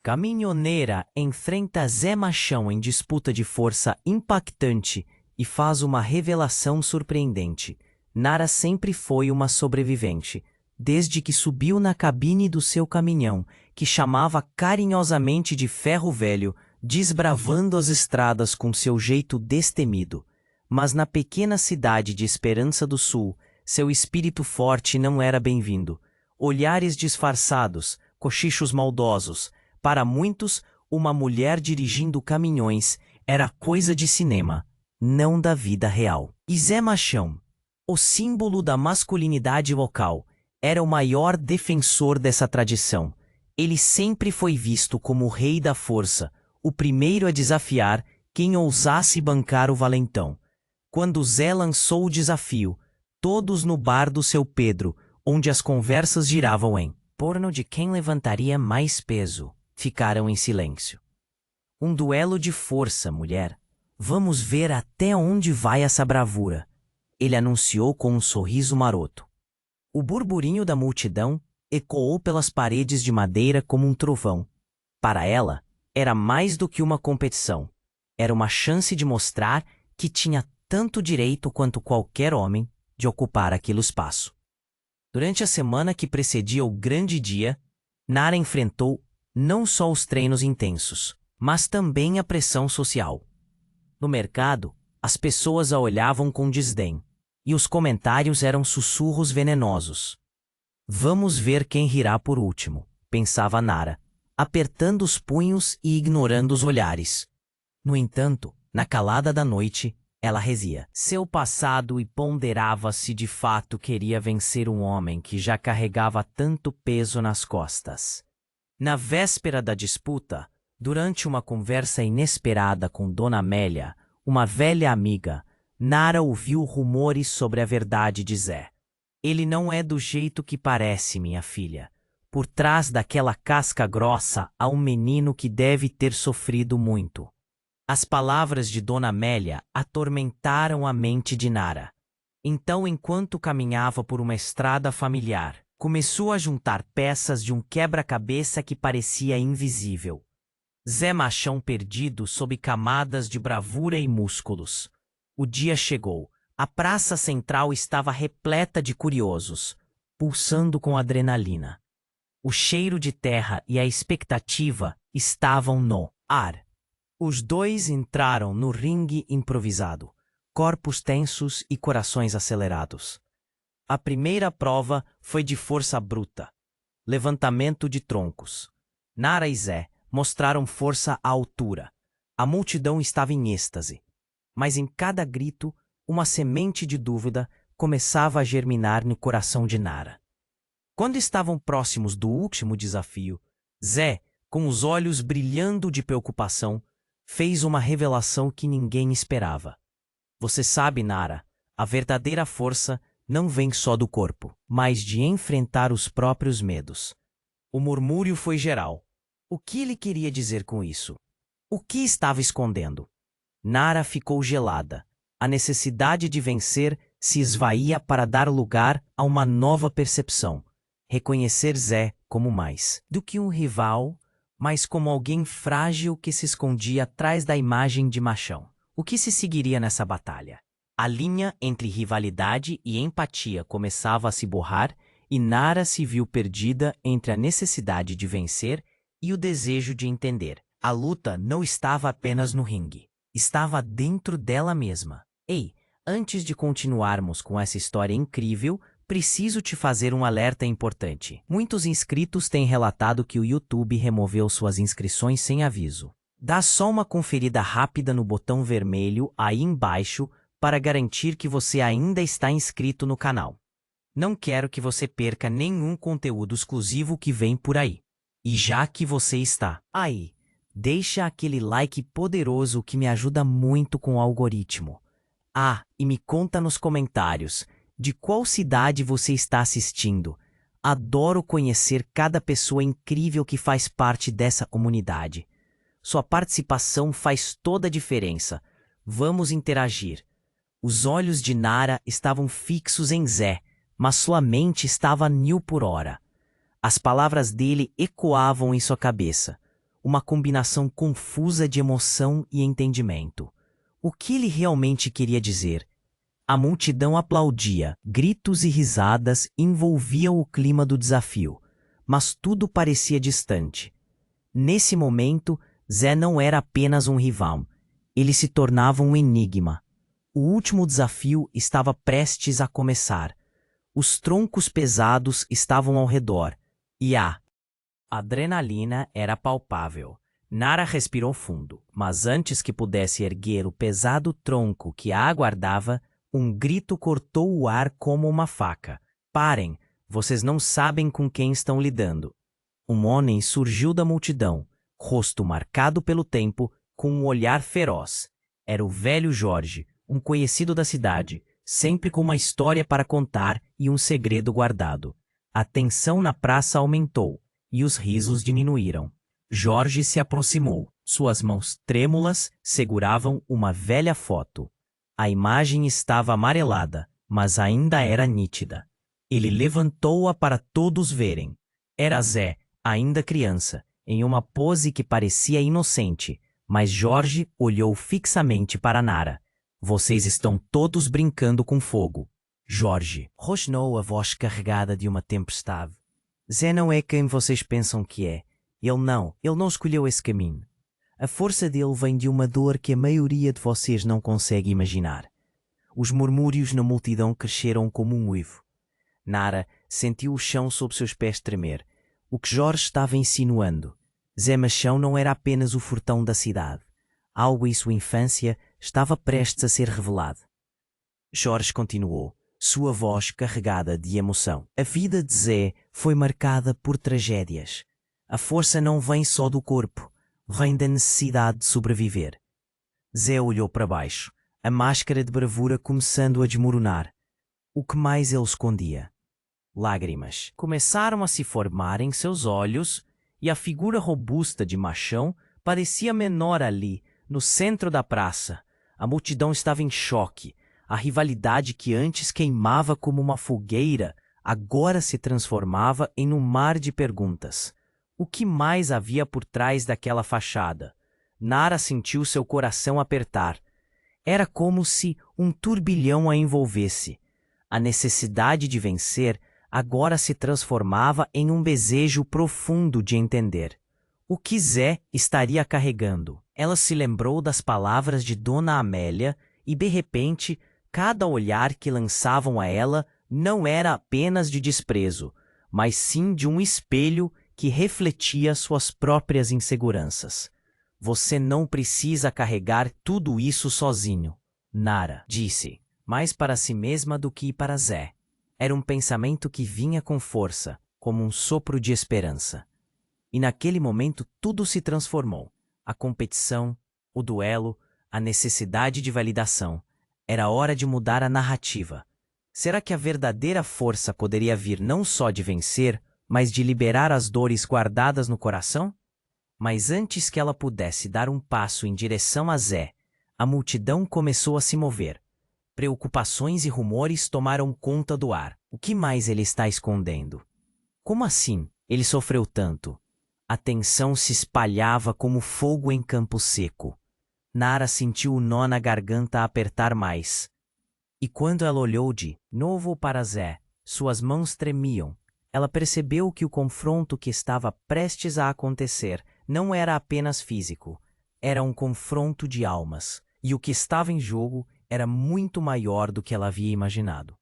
Caminhoneira enfrenta Zé Machão em disputa de força impactante e faz uma revelação surpreendente. Nara sempre foi uma sobrevivente, desde que subiu na cabine do seu caminhão, que chamava carinhosamente de Ferro Velho, desbravando as estradas com seu jeito destemido. Mas na pequena cidade de Esperança do Sul, seu espírito forte não era bem-vindo. Olhares disfarçados, cochichos maldosos. Para muitos, uma mulher dirigindo caminhões era coisa de cinema, não da vida real. E Zé Machão, o símbolo da masculinidade local, era o maior defensor dessa tradição. Ele sempre foi visto como o rei da força, o primeiro a desafiar quem ousasse bancar o valentão. Quando Zé lançou o desafio, todos no bar do seu Pedro, onde as conversas giravam em torno de quem levantaria mais peso, ficaram em silêncio. Um duelo de força, mulher. Vamos ver até onde vai essa bravura, ele anunciou com um sorriso maroto. O burburinho da multidão ecoou pelas paredes de madeira como um trovão. Para ela, era mais do que uma competição. Era uma chance de mostrar que tinha tanto direito quanto qualquer homem de ocupar aquele espaço. Durante a semana que precedia o grande dia, Nara enfrentou não só os treinos intensos, mas também a pressão social. No mercado, as pessoas a olhavam com desdém, e os comentários eram sussurros venenosos. Vamos ver quem rirá por último, pensava Nara, apertando os punhos e ignorando os olhares. No entanto, na calada da noite, ela rezia seu passado e ponderava se de fato queria vencer um homem que já carregava tanto peso nas costas. Na véspera da disputa, durante uma conversa inesperada com Dona Amélia, uma velha amiga, Nara ouviu rumores sobre a verdade de Zé. Ele não é do jeito que parece, minha filha. Por trás daquela casca grossa há um menino que deve ter sofrido muito. As palavras de Dona Amélia atormentaram a mente de Nara. Então, enquanto caminhava por uma estrada familiar, começou a juntar peças de um quebra-cabeça que parecia invisível. Zé Machão perdido sob camadas de bravura e músculos. O dia chegou. A praça central estava repleta de curiosos, pulsando com adrenalina. O cheiro de terra e a expectativa estavam no ar. Os dois entraram no ringue improvisado, corpos tensos e corações acelerados. A primeira prova foi de força bruta. Levantamento de troncos. Nara e Zé mostraram força à altura. A multidão estava em êxtase. Mas em cada grito, uma semente de dúvida começava a germinar no coração de Nara. Quando estavam próximos do último desafio, Zé, com os olhos brilhando de preocupação, fez uma revelação que ninguém esperava. Você sabe, Nara, a verdadeira força não vem só do corpo, mas de enfrentar os próprios medos. O murmúrio foi geral. O que ele queria dizer com isso? O que estava escondendo? Nara ficou gelada. A necessidade de vencer se esvaía para dar lugar a uma nova percepção. Reconhecer Zé como mais do que um rival, mas como alguém frágil que se escondia atrás da imagem de machão. O que se seguiria nessa batalha? A linha entre rivalidade e empatia começava a se borrar e Nara se viu perdida entre a necessidade de vencer e o desejo de entender. A luta não estava apenas no ringue, estava dentro dela mesma. Ei, antes de continuarmos com essa história incrível, preciso te fazer um alerta importante. Muitos inscritos têm relatado que o YouTube removeu suas inscrições sem aviso. Dá só uma conferida rápida no botão vermelho aí embaixo para garantir que você ainda está inscrito no canal. Não quero que você perca nenhum conteúdo exclusivo que vem por aí. E já que você está aí, deixa aquele like poderoso que me ajuda muito com o algoritmo. Ah, e me conta nos comentários de qual cidade você está assistindo. Adoro conhecer cada pessoa incrível que faz parte dessa comunidade. Sua participação faz toda a diferença. Vamos interagir. Os olhos de Nara estavam fixos em Zé, mas sua mente estava a 1000 por hora. As palavras dele ecoavam em sua cabeça. uma combinação confusa de emoção e entendimento. O que ele realmente queria dizer? A multidão aplaudia, gritos e risadas envolviam o clima do desafio, mas tudo parecia distante. Nesse momento, Zé não era apenas um rival, ele se tornava um enigma. O último desafio estava prestes a começar. Os troncos pesados estavam ao redor, e a adrenalina era palpável. Nara respirou fundo, mas antes que pudesse erguer o pesado tronco que a aguardava, um grito cortou o ar como uma faca. Parem, vocês não sabem com quem estão lidando. Um homem surgiu da multidão, rosto marcado pelo tempo, com um olhar feroz. Era o velho Jorge, um conhecido da cidade, sempre com uma história para contar e um segredo guardado. A tensão na praça aumentou, e os risos diminuíram. Jorge se aproximou. Suas mãos trêmulas seguravam uma velha foto. A imagem estava amarelada, mas ainda era nítida. Ele levantou-a para todos verem. Era Zé, ainda criança, em uma pose que parecia inocente, mas Jorge olhou fixamente para Nara. Vocês estão todos brincando com fogo. Jorge rosnou a voz carregada de uma tempestade. Zé não é quem vocês pensam que é. Ele não escolheu esse caminho. A força dele vem de uma dor que a maioria de vocês não consegue imaginar. Os murmúrios na multidão cresceram como um uivo. Nara sentiu o chão sob seus pés tremer. O que Jorge estava insinuando. Zé Machão não era apenas o fortão da cidade. Algo em sua infância estava prestes a ser revelado. Jorge continuou, sua voz carregada de emoção. A vida de Zé foi marcada por tragédias. A força não vem só do corpo, vem da necessidade de sobreviver. Zé olhou para baixo, a máscara de bravura começando a desmoronar. O que mais ele escondia? Lágrimas começaram a se formar em seus olhos e a figura robusta de Machão parecia menor ali, no centro da praça. A multidão estava em choque. A rivalidade que antes queimava como uma fogueira, agora se transformava em um mar de perguntas. O que mais havia por trás daquela fachada? Nara sentiu seu coração apertar. Era como se um turbilhão a envolvesse. A necessidade de vencer agora se transformava em um desejo profundo de entender. O que Zé estaria carregando? Ela se lembrou das palavras de Dona Amélia e, de repente, cada olhar que lançavam a ela não era apenas de desprezo, mas sim de um espelho que refletia suas próprias inseguranças. Você não precisa carregar tudo isso sozinho, Nara disse, mais para si mesma do que para Zé. Era um pensamento que vinha com força, como um sopro de esperança. E naquele momento tudo se transformou. A competição, o duelo, a necessidade de validação. Era hora de mudar a narrativa. Será que a verdadeira força poderia vir não só de vencer, mas de liberar as dores guardadas no coração? Mas antes que ela pudesse dar um passo em direção a Zé, a multidão começou a se mover. Preocupações e rumores tomaram conta do ar. O que mais ele está escondendo? Como assim ele sofreu tanto? A tensão se espalhava como fogo em campo seco. Nara sentiu o nó na garganta apertar mais. E quando ela olhou de novo para Zé, suas mãos tremiam. Ela percebeu que o confronto que estava prestes a acontecer não era apenas físico. Era um confronto de almas. E o que estava em jogo era muito maior do que ela havia imaginado.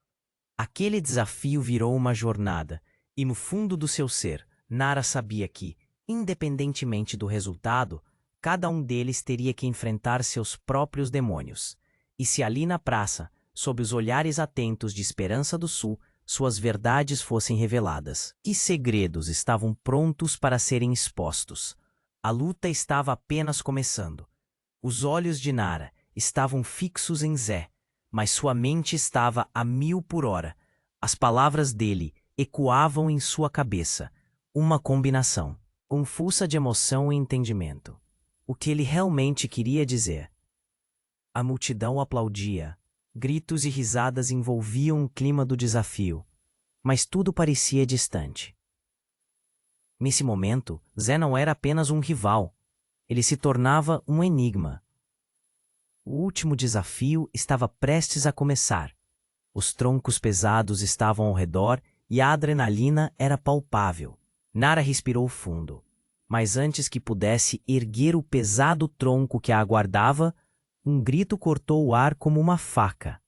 Aquele desafio virou uma jornada, e no fundo do seu ser, Nara sabia que, independentemente do resultado, cada um deles teria que enfrentar seus próprios demônios. E se ali na praça, sob os olhares atentos de Esperança do Sul, suas verdades fossem reveladas, que segredos estavam prontos para serem expostos? A luta estava apenas começando. Os olhos de Nara estavam fixos em Zé, mas sua mente estava a 1000 por hora. As palavras dele ecoavam em sua cabeça, uma combinação confusa de emoção e entendimento. O que ele realmente queria dizer? A multidão aplaudia. Gritos e risadas envolviam o clima do desafio, mas tudo parecia distante. Nesse momento, Zé não era apenas um rival. Ele se tornava um enigma. O último desafio estava prestes a começar. Os troncos pesados estavam ao redor e a adrenalina era palpável. Nara respirou fundo. Mas antes que pudesse erguer o pesado tronco que a aguardava, um grito cortou o ar como uma faca.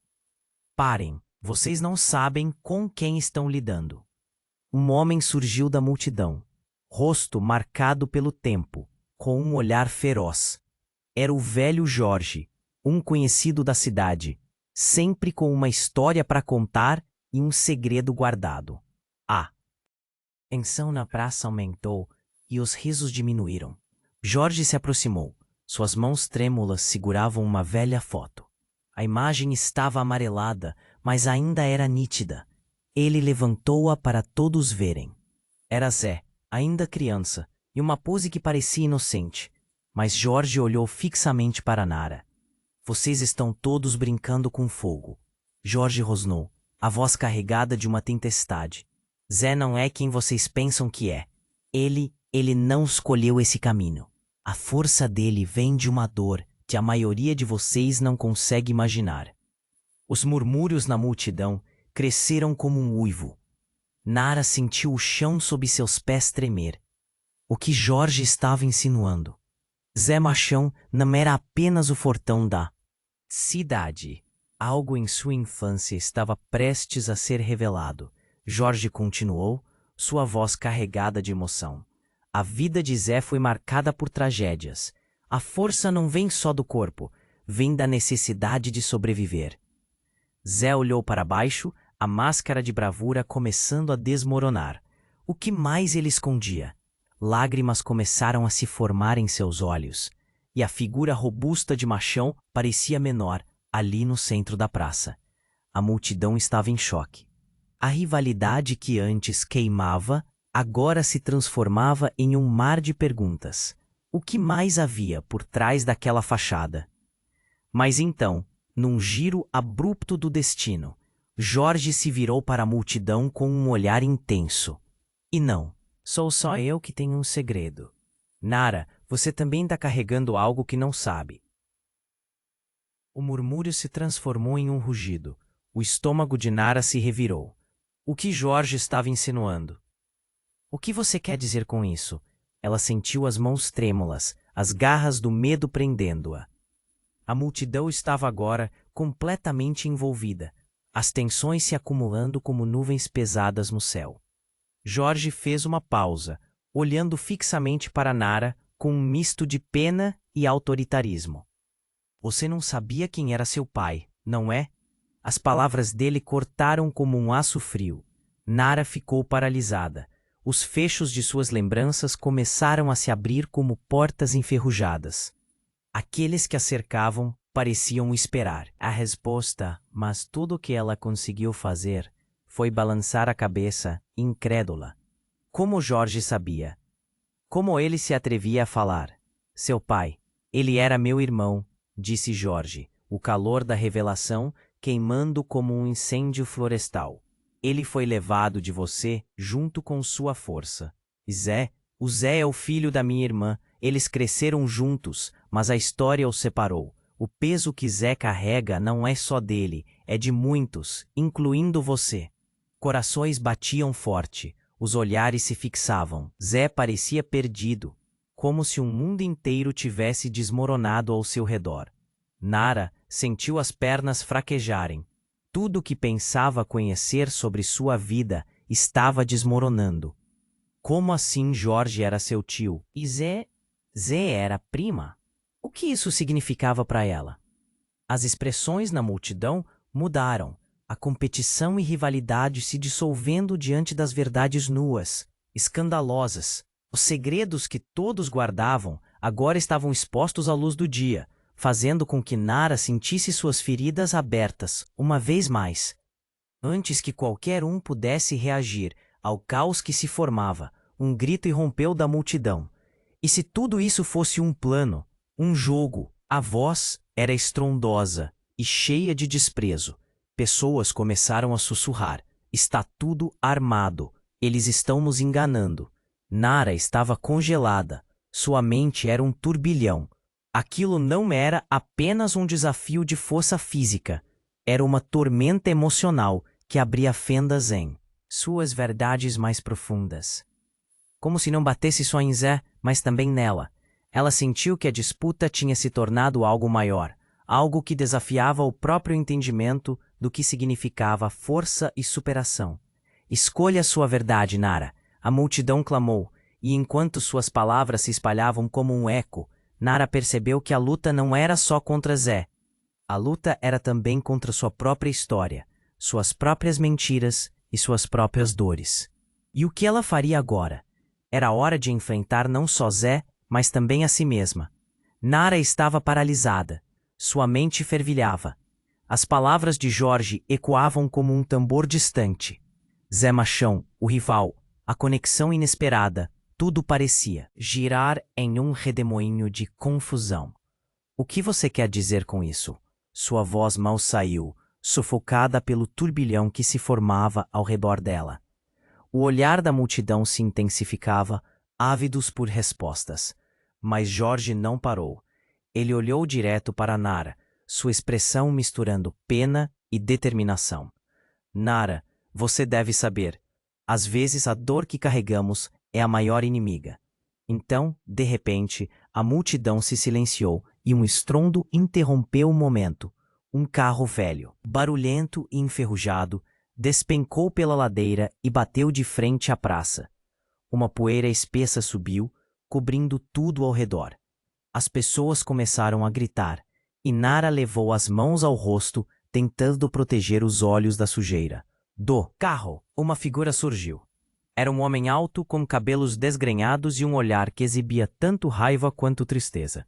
Parem, vocês não sabem com quem estão lidando. Um homem surgiu da multidão, rosto marcado pelo tempo, com um olhar feroz. Era o velho Jorge, um conhecido da cidade, sempre com uma história para contar e um segredo guardado. A tensão na praça aumentou e os risos diminuíram. Jorge se aproximou. Suas mãos trêmulas seguravam uma velha foto. A imagem estava amarelada, mas ainda era nítida. Ele levantou-a para todos verem. Era Zé, ainda criança, e uma pose que parecia inocente. Mas Jorge olhou fixamente para Nara. Vocês estão todos brincando com fogo. Jorge rosnou, a voz carregada de uma tempestade. Zé não é quem vocês pensam que é. Ele não escolheu esse caminho. A força dele vem de uma dor que a maioria de vocês não consegue imaginar. Os murmúrios na multidão cresceram como um uivo. Nara sentiu o chão sob seus pés tremer. O que Jorge estava insinuando? Zé Machão não era apenas o fortão da cidade. Algo em sua infância estava prestes a ser revelado. Jorge continuou, sua voz carregada de emoção. A vida de Zé foi marcada por tragédias. A força não vem só do corpo, vem da necessidade de sobreviver. Zé olhou para baixo, a máscara de bravura começando a desmoronar. O que mais ele escondia? Lágrimas começaram a se formar em seus olhos, e a figura robusta de Machão parecia menor, ali no centro da praça. A multidão estava em choque. A rivalidade que antes queimava, agora se transformava em um mar de perguntas. O que mais havia por trás daquela fachada? Mas então, num giro abrupto do destino, Jorge se virou para a multidão com um olhar intenso. E não, sou só eu que tenho um segredo. Nara, você também está carregando algo que não sabe. O murmúrio se transformou em um rugido. O estômago de Nara se revirou. O que Jorge estava insinuando? O que você quer dizer com isso? Ela sentiu as mãos trêmulas, as garras do medo prendendo-a. A multidão estava agora completamente envolvida, as tensões se acumulando como nuvens pesadas no céu. Jorge fez uma pausa, olhando fixamente para Nara com um misto de pena e autoritarismo. Você não sabia quem era seu pai, não é? As palavras dele cortaram como um aço frio. Nara ficou paralisada. Os fechos de suas lembranças começaram a se abrir como portas enferrujadas. Aqueles que a cercavam pareciam esperar a resposta, mas tudo o que ela conseguiu fazer foi balançar a cabeça, incrédula. Como Jorge sabia? Como ele se atrevia a falar? Seu pai, ele era meu irmão, disse Jorge, o calor da revelação queimando como um incêndio florestal. Ele foi levado de você junto com sua força. O Zé é o filho da minha irmã. Eles cresceram juntos, mas a história os separou. O peso que Zé carrega não é só dele, é de muitos, incluindo você. Corações batiam forte, os olhares se fixavam. Zé parecia perdido, como se um mundo inteiro tivesse desmoronado ao seu redor. Nara sentiu as pernas fraquejarem. Tudo o que pensava conhecer sobre sua vida estava desmoronando. Como assim Jorge era seu tio? E Zé era prima? O que isso significava para ela? As expressões na multidão mudaram, a competição e rivalidade se dissolvendo diante das verdades nuas, escandalosas. Os segredos que todos guardavam agora estavam expostos à luz do dia, fazendo com que Nara sentisse suas feridas abertas, uma vez mais. Antes que qualquer um pudesse reagir ao caos que se formava, um grito irrompeu da multidão. E se tudo isso fosse um plano, um jogo? A voz era estrondosa e cheia de desprezo. Pessoas começaram a sussurrar. Está tudo armado. Eles estão nos enganando. Nara estava congelada. Sua mente era um turbilhão. Aquilo não era apenas um desafio de força física. Era uma tormenta emocional que abria fendas em suas verdades mais profundas. Como se não batesse só em Zé, mas também nela. Ela sentiu que a disputa tinha se tornado algo maior, algo que desafiava o próprio entendimento do que significava força e superação. Escolha sua verdade, Nara. A multidão clamou, e enquanto suas palavras se espalhavam como um eco, Nara percebeu que a luta não era só contra Zé. A luta era também contra sua própria história, suas próprias mentiras e suas próprias dores. E o que ela faria agora? Era hora de enfrentar não só Zé, mas também a si mesma. Nara estava paralisada. Sua mente fervilhava. As palavras de Jorge ecoavam como um tambor distante. Zé Machão, o rival, a conexão inesperada, tudo parecia girar em um redemoinho de confusão. O que você quer dizer com isso? Sua voz mal saiu, sufocada pelo turbilhão que se formava ao redor dela. O olhar da multidão se intensificava, ávidos por respostas. Mas Jorge não parou. Ele olhou direto para Nara, sua expressão misturando pena e determinação. Nara, você deve saber. Às vezes a dor que carregamos é a maior inimiga. Então, de repente, a multidão se silenciou e um estrondo interrompeu o momento. Um carro velho, barulhento e enferrujado, despencou pela ladeira e bateu de frente à praça. Uma poeira espessa subiu, cobrindo tudo ao redor. As pessoas começaram a gritar, e Nara levou as mãos ao rosto, tentando proteger os olhos da sujeira. Do carro, uma figura surgiu. Era um homem alto, com cabelos desgrenhados e um olhar que exibia tanto raiva quanto tristeza.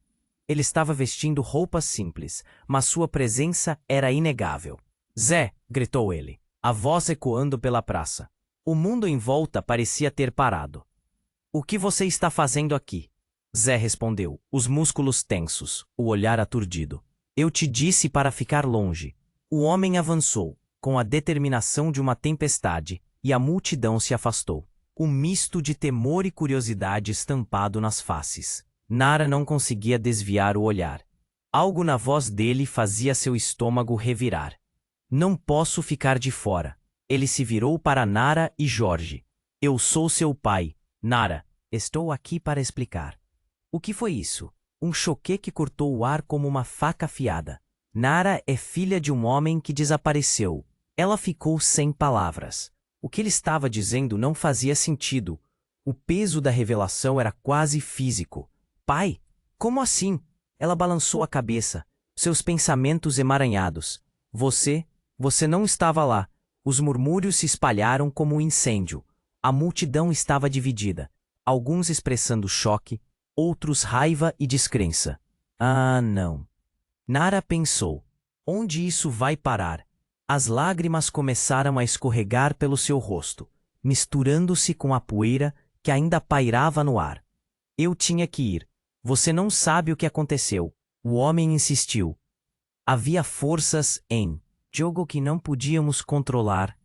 Ele estava vestindo roupas simples, mas sua presença era inegável. Zé! Gritou ele, a voz ecoando pela praça. O mundo em volta parecia ter parado. O que você está fazendo aqui? Zé respondeu, os músculos tensos, o olhar aturdido. Eu te disse para ficar longe. O homem avançou, com a determinação de uma tempestade, e a multidão se afastou. Um misto de temor e curiosidade estampado nas faces. Nara não conseguia desviar o olhar. Algo na voz dele fazia seu estômago revirar. Não posso ficar de fora. Ele se virou para Nara e Jorge. Eu sou seu pai, Nara. Estou aqui para explicar. O que foi isso? Um choque que cortou o ar como uma faca afiada. Nara é filha de um homem que desapareceu. Ela ficou sem palavras. O que ele estava dizendo não fazia sentido. O peso da revelação era quase físico. Pai? Como assim? Ela balançou a cabeça, seus pensamentos emaranhados. Você não estava lá. Os murmúrios se espalharam como um incêndio. A multidão estava dividida, alguns expressando choque, outros raiva e descrença. Ah, não. Nara pensou. Onde isso vai parar? As lágrimas começaram a escorregar pelo seu rosto, misturando-se com a poeira que ainda pairava no ar. Eu tinha que ir. Você não sabe o que aconteceu. O homem insistiu. Havia forças em jogo que não podíamos controlar.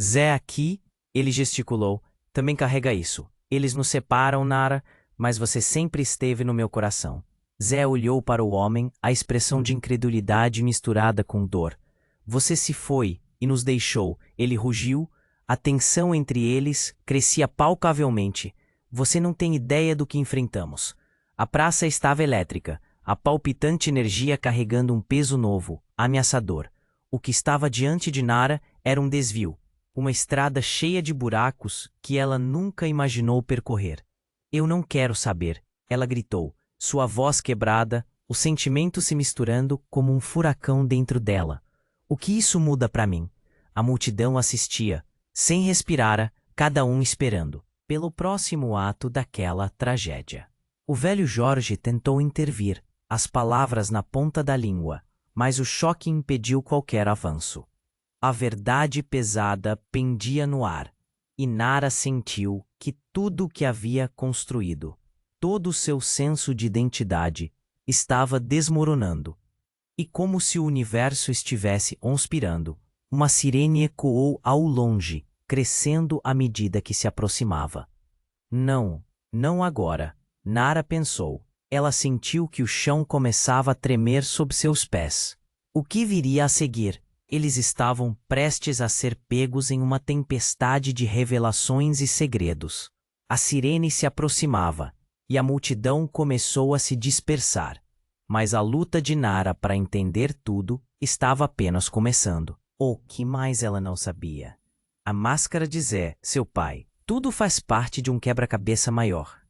Zé aqui, ele gesticulou, também carrega isso. Eles nos separam, Nara, mas você sempre esteve no meu coração. Zé olhou para o homem, a expressão de incredulidade misturada com dor. Você se foi e nos deixou, ele rugiu. A tensão entre eles crescia palpavelmente. Você não tem ideia do que enfrentamos. A praça estava elétrica, a palpitante energia carregando um peso novo, ameaçador. O que estava diante de Nara era um desvio, uma estrada cheia de buracos que ela nunca imaginou percorrer. Eu não quero saber, ela gritou, sua voz quebrada, o sentimento se misturando como um furacão dentro dela. O que isso muda para mim? A multidão assistia, sem respirar, cada um esperando pelo próximo ato daquela tragédia. O velho Jorge tentou intervir, as palavras na ponta da língua, mas o choque impediu qualquer avanço. A verdade pesada pendia no ar, e Nara sentiu que tudo o que havia construído, todo o seu senso de identidade, estava desmoronando. E como se o universo estivesse conspirando, uma sirene ecoou ao longe, crescendo à medida que se aproximava. Não, não agora, Nara pensou. Ela sentiu que o chão começava a tremer sob seus pés. O que viria a seguir? Eles estavam prestes a ser pegos em uma tempestade de revelações e segredos. A sirene se aproximava, e a multidão começou a se dispersar. Mas a luta de Nara para entender tudo estava apenas começando. O que mais ela não sabia? A máscara de Zé, seu pai. Tudo faz parte de um quebra-cabeça maior.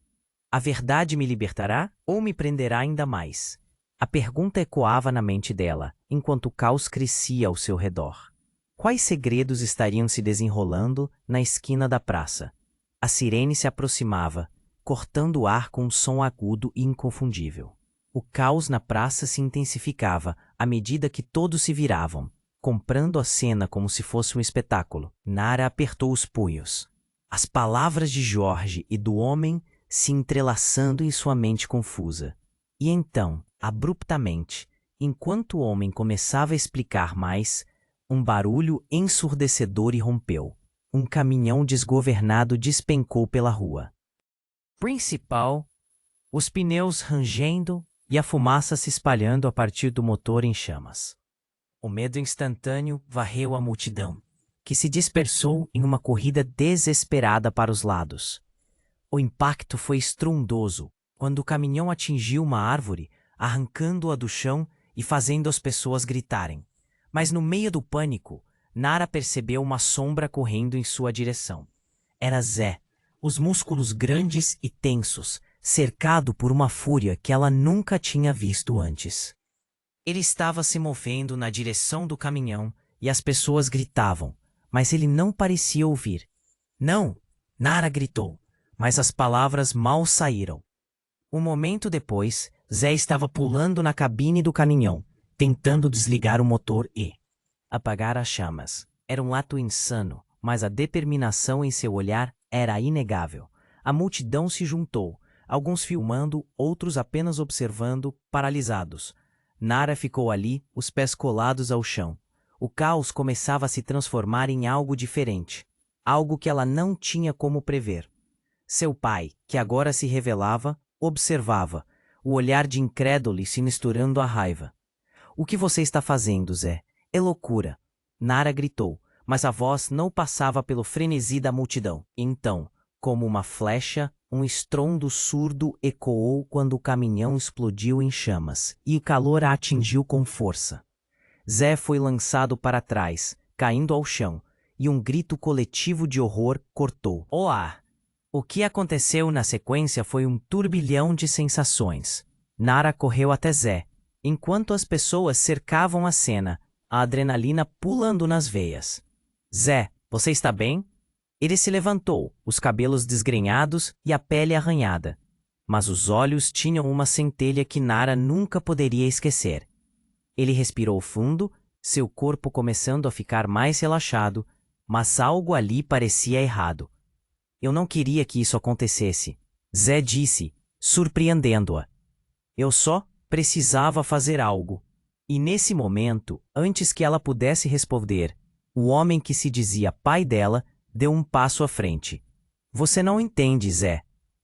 A verdade me libertará ou me prenderá ainda mais? A pergunta ecoava na mente dela, enquanto o caos crescia ao seu redor. Quais segredos estariam se desenrolando na esquina da praça? A sirene se aproximava, cortando o ar com um som agudo e inconfundível. O caos na praça se intensificava à medida que todos se viravam, comprando a cena como se fosse um espetáculo. Nara apertou os punhos. As palavras de Jorge e do homem se entrelaçando em sua mente confusa. E então, abruptamente, enquanto o homem começava a explicar mais, um barulho ensurdecedor irrompeu. Um caminhão desgovernado despencou pela rua principal, os pneus rangendo e a fumaça se espalhando a partir do motor em chamas. O medo instantâneo varreu a multidão, que se dispersou em uma corrida desesperada para os lados. O impacto foi estrondoso quando o caminhão atingiu uma árvore, arrancando-a do chão e fazendo as pessoas gritarem. Mas no meio do pânico, Nara percebeu uma sombra correndo em sua direção. Era Zé, os músculos grandes e tensos, cercado por uma fúria que ela nunca tinha visto antes. Ele estava se movendo na direção do caminhão e as pessoas gritavam, mas ele não parecia ouvir. Não! Nara gritou, mas as palavras mal saíram. Um momento depois, Zé estava pulando na cabine do caminhão, tentando desligar o motor e apagar as chamas. Era um ato insano, mas a determinação em seu olhar era inegável. A multidão se juntou, alguns filmando, outros apenas observando, paralisados. Nara ficou ali, os pés colados ao chão. O caos começava a se transformar em algo diferente, algo que ela não tinha como prever. Seu pai, que agora se revelava, observava, o olhar de incrédulo se misturando à raiva. "O que você está fazendo, Zé? É loucura!" Nara gritou, mas a voz não passava pelo frenesi da multidão. Então, como uma flecha, um estrondo surdo ecoou quando o caminhão explodiu em chamas, e o calor a atingiu com força. Zé foi lançado para trás, caindo ao chão, e um grito coletivo de horror cortou o ar. O que aconteceu na sequência foi um turbilhão de sensações. Nara correu até Zé, enquanto as pessoas cercavam a cena, a adrenalina pulando nas veias. "Zé, você está bem?" Ele se levantou, os cabelos desgrenhados e a pele arranhada. Mas os olhos tinham uma centelha que Nara nunca poderia esquecer. Ele respirou fundo, seu corpo começando a ficar mais relaxado, mas algo ali parecia errado. "Eu não queria que isso acontecesse", Zé disse, surpreendendo-a. "Eu só precisava fazer algo." E nesse momento, antes que ela pudesse responder, o homem que se dizia pai dela deu um passo à frente. "Você não entende, Zé.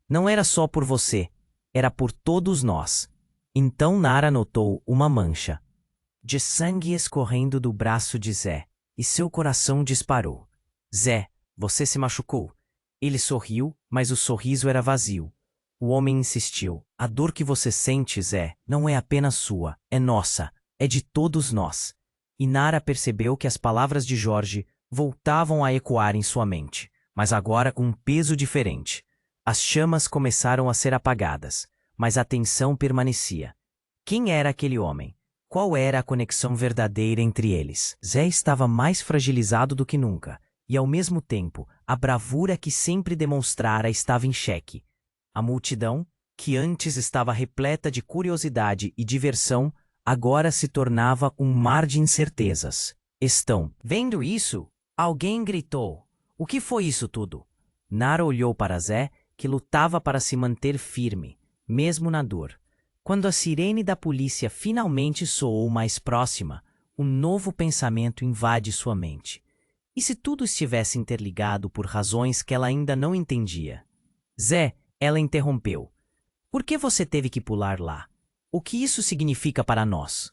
Não era só por você. Era por todos nós." Então Nara notou uma mancha de sangue escorrendo do braço de Zé, e seu coração disparou. "Zé, você se machucou." Ele sorriu, mas o sorriso era vazio. O homem insistiu. "A dor que você sente, Zé, não é apenas sua, é nossa, é de todos nós." E Nara percebeu que as palavras de Jorge voltavam a ecoar em sua mente, mas agora com um peso diferente. As chamas começaram a ser apagadas, mas a tensão permanecia. Quem era aquele homem? Qual era a conexão verdadeira entre eles? Zé estava mais fragilizado do que nunca, e ao mesmo tempo, a bravura que sempre demonstrara estava em xeque. A multidão, que antes estava repleta de curiosidade e diversão, agora se tornava um mar de incertezas. "Estão vendo isso?" Alguém gritou. "O que foi isso tudo?" Nara olhou para Zé, que lutava para se manter firme, mesmo na dor. Quando a sirene da polícia finalmente soou mais próxima, um novo pensamento invade sua mente. E se tudo estivesse interligado por razões que ela ainda não entendia? Zé, ela interrompeu. Por que você teve que pular lá? O que isso significa para nós?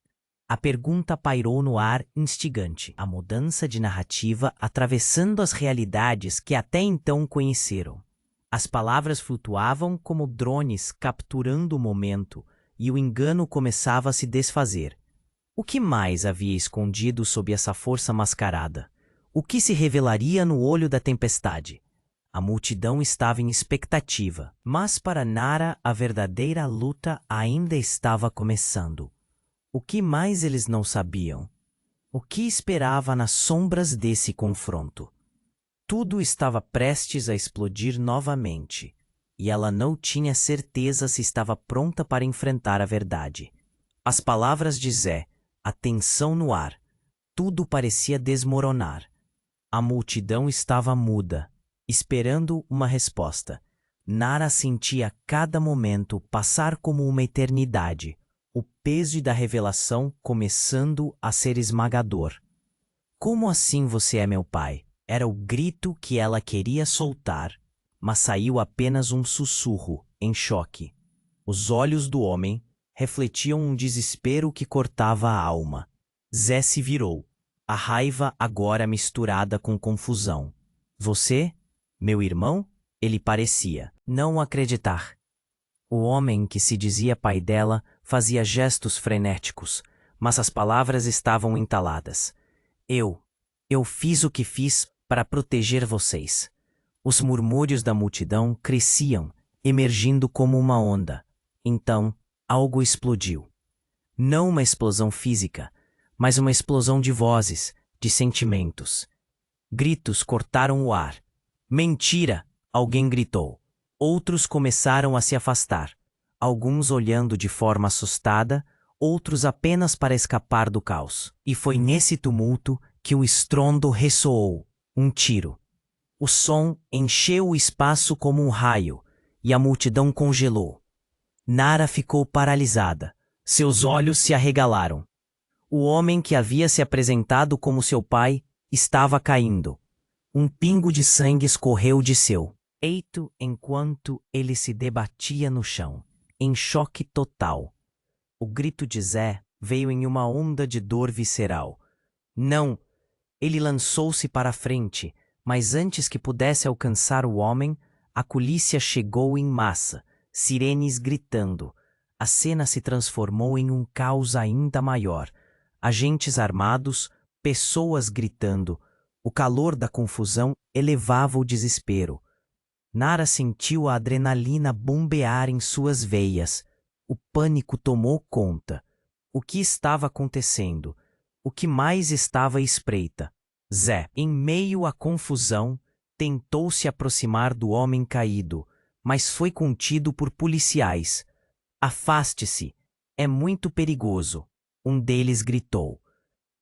A pergunta pairou no ar instigante, a mudança de narrativa atravessando as realidades que até então conheceram. As palavras flutuavam como drones capturando o momento, e o engano começava a se desfazer. O que mais havia escondido sob essa força mascarada? O que se revelaria no olho da tempestade? A multidão estava em expectativa, mas para Nara a verdadeira luta ainda estava começando. O que mais eles não sabiam? O que esperava nas sombras desse confronto? Tudo estava prestes a explodir novamente, e ela não tinha certeza se estava pronta para enfrentar a verdade. As palavras de Zé, a tensão no ar, tudo parecia desmoronar. A multidão estava muda, esperando uma resposta. Nara sentia cada momento passar como uma eternidade, o peso da revelação começando a ser esmagador. Como assim você é meu pai? Era o grito que ela queria soltar, mas saiu apenas um sussurro, em choque. Os olhos do homem refletiam um desespero que cortava a alma. Zé se virou, a raiva agora misturada com confusão. Você? Meu irmão? Ele parecia não acreditar. O homem que se dizia pai dela fazia gestos frenéticos, mas as palavras estavam entaladas. Eu fiz o que fiz para proteger vocês. Os murmúrios da multidão cresciam, emergindo como uma onda. Então, algo explodiu. Não uma explosão física, mas uma explosão de vozes, de sentimentos. Gritos cortaram o ar. Mentira! Alguém gritou. Outros começaram a se afastar, alguns olhando de forma assustada, outros apenas para escapar do caos. E foi nesse tumulto que o estrondo ressoou, um tiro. O som encheu o espaço como um raio, e a multidão congelou. Nara ficou paralisada, seus olhos se arregalaram. O homem que havia se apresentado como seu pai estava caindo. Um pingo de sangue escorreu de seu peito enquanto ele se debatia no chão, em choque total. O grito de Zé veio em uma onda de dor visceral. Não! Ele lançou-se para a frente, mas antes que pudesse alcançar o homem, a polícia chegou em massa, sirenes gritando. A cena se transformou em um caos ainda maior. Agentes armados, pessoas gritando. O calor da confusão elevava o desespero. Nara sentiu a adrenalina bombear em suas veias. O pânico tomou conta. O que estava acontecendo? O que mais estava à espreita? Zé, em meio à confusão, tentou se aproximar do homem caído, mas foi contido por policiais. Afaste-se, é muito perigoso, um deles gritou.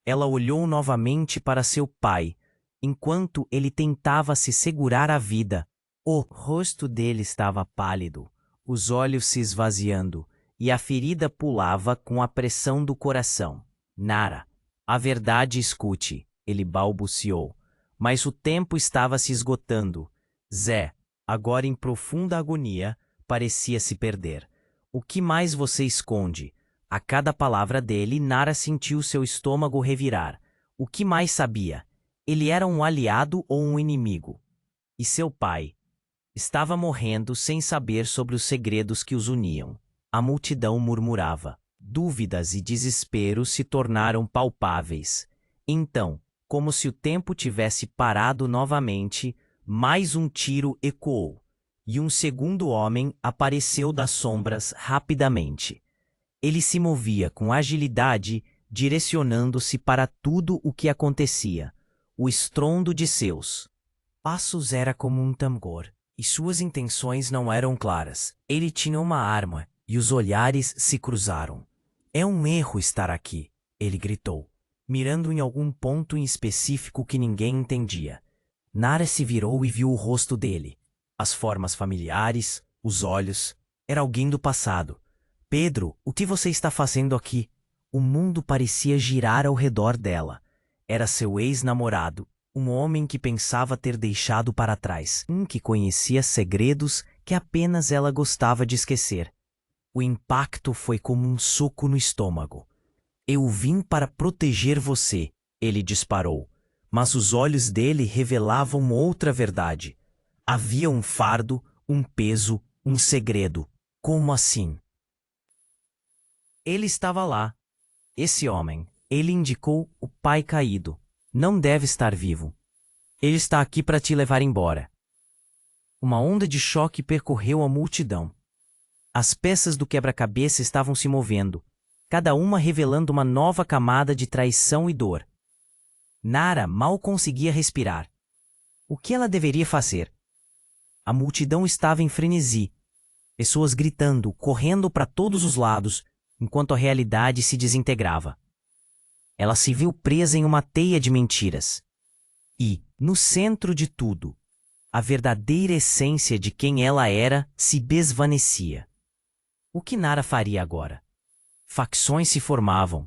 Ela olhou novamente para seu pai, enquanto ele tentava se segurar a vida. O rosto dele estava pálido, os olhos se esvaziando, e a ferida pulava com a pressão do coração. Nara, a verdade escute, ele balbuciou, mas o tempo estava se esgotando. Zé, agora em profunda agonia, parecia se perder. O que mais você esconde? A cada palavra dele, Nara sentiu seu estômago revirar. O que mais sabia? Ele era um aliado ou um inimigo? E seu pai? Estava morrendo sem saber sobre os segredos que os uniam. A multidão murmurava. Dúvidas e desespero se tornaram palpáveis. Então, como se o tempo tivesse parado novamente, mais um tiro ecoou, e um segundo homem apareceu das sombras rapidamente. Ele se movia com agilidade, direcionando-se para tudo o que acontecia. O estrondo de seus passos era como um tambor, e suas intenções não eram claras. Ele tinha uma arma, e os olhares se cruzaram. É um erro estar aqui, ele gritou, mirando em algum ponto em específico que ninguém entendia. Nara se virou e viu o rosto dele. As formas familiares, os olhos. Era alguém do passado. Pedro, o que você está fazendo aqui? O mundo parecia girar ao redor dela. Era seu ex-namorado, um homem que pensava ter deixado para trás, um que conhecia segredos que apenas ela gostava de esquecer. O impacto foi como um soco no estômago. Eu vim para proteger você, ele disparou. Mas os olhos dele revelavam outra verdade. Havia um fardo, um peso, um segredo. Como assim? Ele estava lá. Esse homem. Ele indicou o pai caído. Não deve estar vivo. Ele está aqui para te levar embora. Uma onda de choque percorreu a multidão. As peças do quebra-cabeça estavam se movendo, cada uma revelando uma nova camada de traição e dor. Nara mal conseguia respirar. O que ela deveria fazer? A multidão estava em frenesi. Pessoas gritando, correndo para todos os lados, enquanto a realidade se desintegrava. Ela se viu presa em uma teia de mentiras. E, no centro de tudo, a verdadeira essência de quem ela era se desvanecia. O que Nara faria agora? Facções se formavam,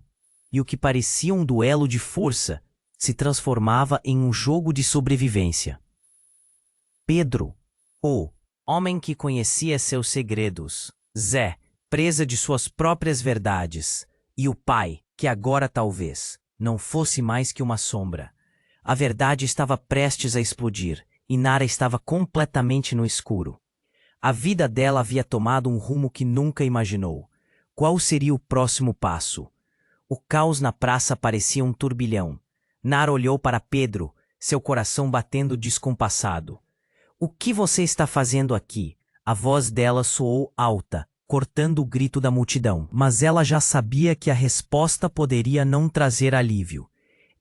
e o que parecia um duelo de força se transformava em um jogo de sobrevivência. Pedro, o homem que conhecia seus segredos, Zé, presa de suas próprias verdades, e o pai, que agora talvez não fosse mais que uma sombra. A verdade estava prestes a explodir, e Nara estava completamente no escuro. A vida dela havia tomado um rumo que nunca imaginou. Qual seria o próximo passo? O caos na praça parecia um turbilhão. Nara olhou para Pedro, seu coração batendo descompassado. O que você está fazendo aqui? A voz dela soou alta, cortando o grito da multidão. Mas ela já sabia que a resposta poderia não trazer alívio.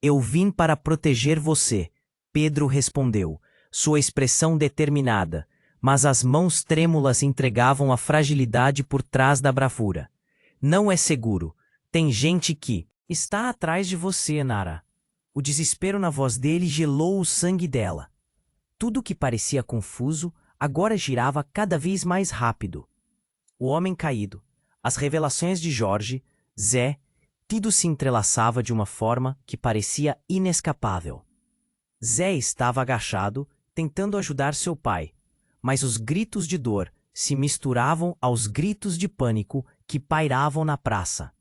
Eu vim para proteger você, Pedro respondeu, sua expressão determinada, mas as mãos trêmulas entregavam a fragilidade por trás da bravura. Não é seguro. Tem gente que está atrás de você, Nara. O desespero na voz dele gelou o sangue dela. Tudo que parecia confuso agora girava cada vez mais rápido. O homem caído, as revelações de Jorge, Zé, tudo se entrelaçava de uma forma que parecia inescapável. Zé estava agachado, tentando ajudar seu pai, mas os gritos de dor se misturavam aos gritos de pânico que pairavam na praça.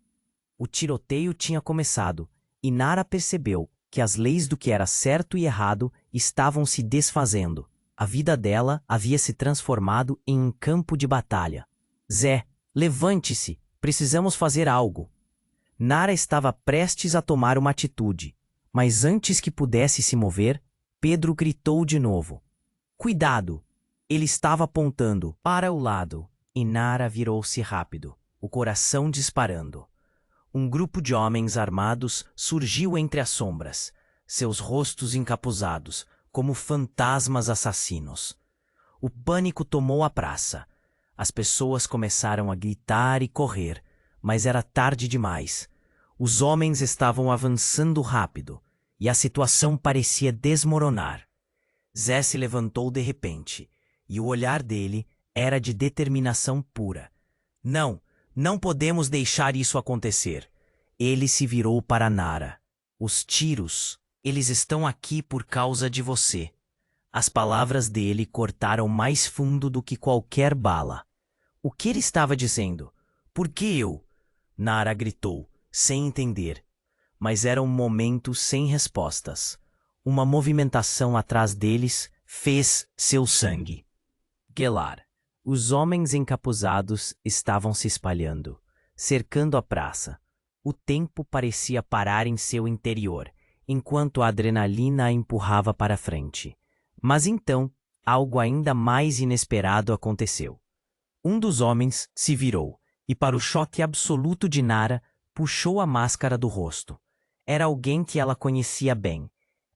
O tiroteio tinha começado, e Nara percebeu que as leis do que era certo e errado estavam se desfazendo. A vida dela havia se transformado em um campo de batalha. Zé, levante-se, precisamos fazer algo. Nara estava prestes a tomar uma atitude, mas antes que pudesse se mover, Pedro gritou de novo. Cuidado! Ele estava apontando para o lado, e Nara virou-se rápido, o coração disparando. Um grupo de homens armados surgiu entre as sombras, seus rostos encapuzados, como fantasmas assassinos. O pânico tomou a praça. As pessoas começaram a gritar e correr, mas era tarde demais. Os homens estavam avançando rápido, e a situação parecia desmoronar. Zé se levantou de repente, e o olhar dele era de determinação pura. Não, não podemos deixar isso acontecer. Ele se virou para Nara. Os tiros, eles estão aqui por causa de você. As palavras dele cortaram mais fundo do que qualquer bala. O que ele estava dizendo? Por que eu? Nara gritou, sem entender. Mas era um momento sem respostas. Uma movimentação atrás deles fez seu sangue gelar. Os homens encapuzados estavam se espalhando, cercando a praça. O tempo parecia parar em seu interior, enquanto a adrenalina a empurrava para frente. Mas então, algo ainda mais inesperado aconteceu. Um dos homens se virou e, para o choque absoluto de Nara, puxou a máscara do rosto. Era alguém que ela conhecia bem.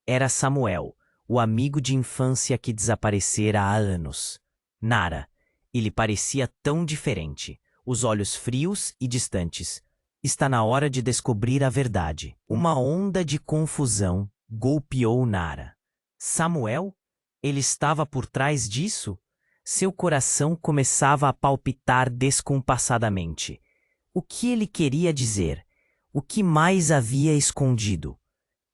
Era Samuel, o amigo de infância que desaparecera há anos. Nara. Ele parecia tão diferente, os olhos frios e distantes. Está na hora de descobrir a verdade. Uma onda de confusão golpeou Nara. Samuel? Ele estava por trás disso? Seu coração começava a palpitar descompassadamente. O que ele queria dizer? O que mais havia escondido?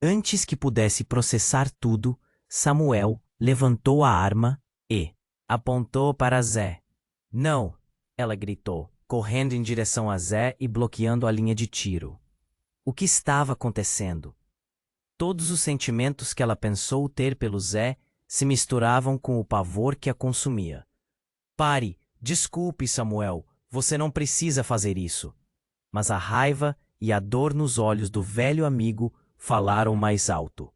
Antes que pudesse processar tudo, Samuel levantou a arma e apontou para Zé. Não! Ela gritou, correndo em direção a Zé e bloqueando a linha de tiro. O que estava acontecendo? Todos os sentimentos que ela pensou ter pelo Zé se misturavam com o pavor que a consumia. Pare! Desculpe, Samuel, você não precisa fazer isso. Mas a raiva e a dor nos olhos do velho amigo falaram mais alto.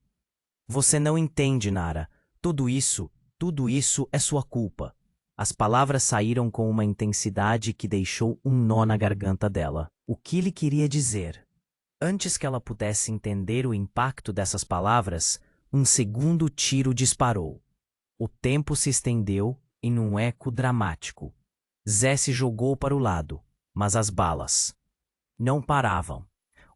Você não entende, Nara. Tudo isso é sua culpa. As palavras saíram com uma intensidade que deixou um nó na garganta dela. O que ele queria dizer? Antes que ela pudesse entender o impacto dessas palavras, um segundo tiro disparou. O tempo se estendeu em um eco dramático. Zé se jogou para o lado, mas as balas não paravam.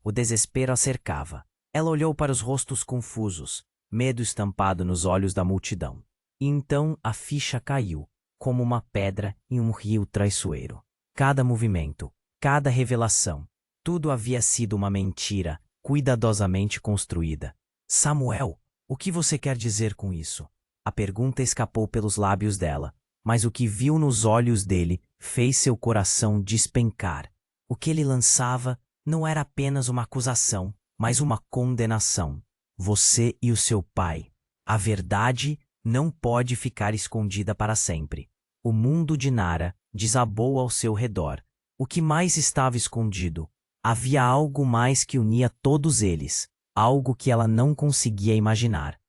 O desespero a cercava. Ela olhou para os rostos confusos, medo estampado nos olhos da multidão. E então a ficha caiu, como uma pedra em um rio traiçoeiro. Cada movimento, cada revelação, tudo havia sido uma mentira, cuidadosamente construída. Samuel, o que você quer dizer com isso? A pergunta escapou pelos lábios dela, mas o que viu nos olhos dele fez seu coração despencar. O que ele lançava não era apenas uma acusação, mas uma condenação. Você e o seu pai. A verdade não pode ficar escondida para sempre. O mundo de Nara desabou ao seu redor. O que mais estava escondido? Havia algo mais que unia todos eles, algo que ela não conseguia imaginar.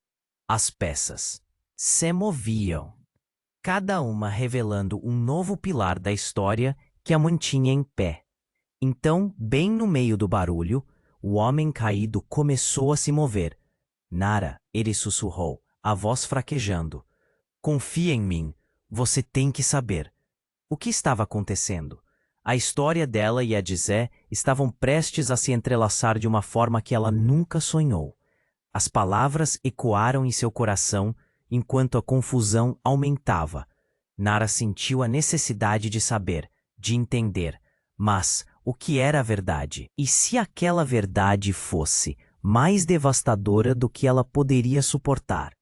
As peças se moviam, cada uma revelando um novo pilar da história que a mantinha em pé. Então, bem no meio do barulho, o homem caído começou a se mover. Nara, ele sussurrou, a voz fraquejando. Confia em mim, você tem que saber. O que estava acontecendo? A história dela e a de Zé estavam prestes a se entrelaçar de uma forma que ela nunca sonhou. As palavras ecoaram em seu coração enquanto a confusão aumentava. Nara sentiu a necessidade de saber, de entender. Mas o que era a verdade? E se aquela verdade fosse mais devastadora do que ela poderia suportar?